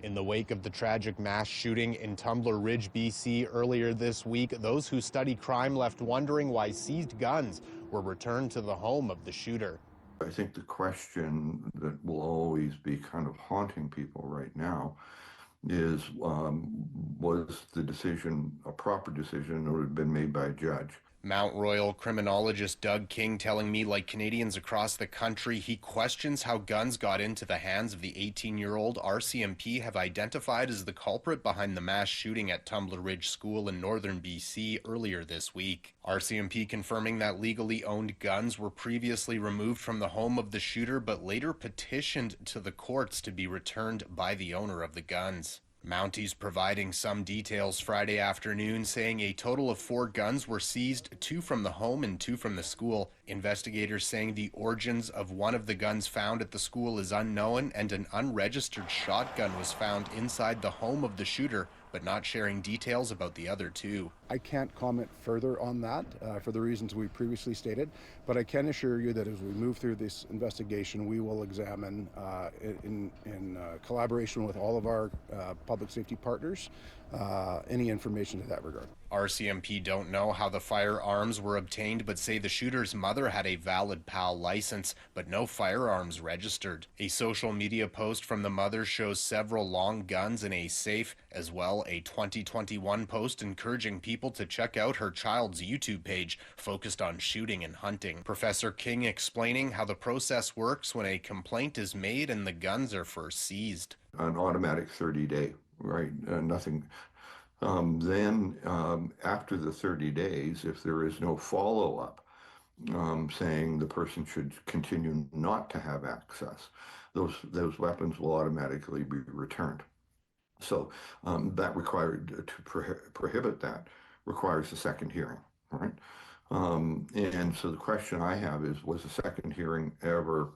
In the wake of the tragic mass shooting in Tumbler Ridge, BC earlier this week, those who study crime left wondering why seized guns were returned to the home of the shooter. I think the question that will always be kind of haunting people right now is, was the decision a proper decision, or had been made by a judge? Mount Royal criminologist Doug King telling me, like Canadians across the country, he questions how guns got into the hands of the 18-year-old RCMP have identified as the culprit behind the mass shooting at Tumbler Ridge School in northern BC earlier this week. RCMP confirming that legally owned guns were previously removed from the home of the shooter, but later petitioned to the courts to be returned by the owner of the guns. Mounties providing some details Friday afternoon, saying a total of 4 guns were seized, 2 from the home and 2 from the school. Investigators saying the origins of one of the guns found at the school is unknown, and an unregistered shotgun was found inside the home of the shooter, but not sharing details about the other 2. I can't comment further on that for the reasons we previously stated, but I can assure you that as we move through this investigation, we will examine in collaboration with all of our public safety partners any information to that regard. RCMP don't know how the firearms were obtained, but say the shooter's mother had a valid PAL license, but no firearms registered. A social media post from the mother shows several long guns in a safe, as well a 2021 post encouraging people to check out her child's YouTube page focused on shooting and hunting. Professor King explaining how the process works when a complaint is made and the guns are first seized. An automatic 30-day, right? Nothing. Then after the 30 days, if there is no follow-up saying the person should continue not to have access, those weapons will automatically be returned. So that required to prohibit that requires a second hearing, right? And so the question I have is, was a second hearing ever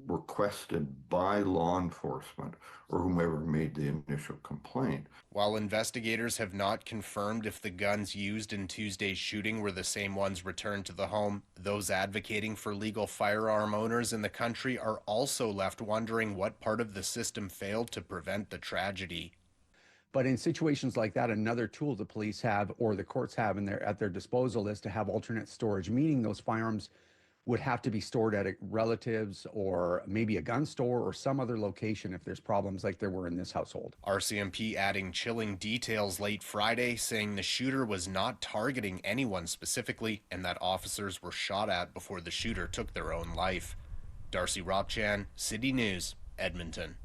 requested by law enforcement or whomever made the initial complaint? While investigators have not confirmed if the guns used in Tuesday's shooting were the same ones returned to the home, those advocating for legal firearm owners in the country are also left wondering what part of the system failed to prevent the tragedy. But in situations like that, another tool the police have or the courts have at their disposal is to have alternate storage, meaning those firearms would have to be stored at a relative's or maybe a gun store or some other location if there's problems like there were in this household. RCMP adding chilling details late Friday, saying the shooter was not targeting anyone specifically and that officers were shot at before the shooter took their own life. Darcy Ropchan, City News, Edmonton.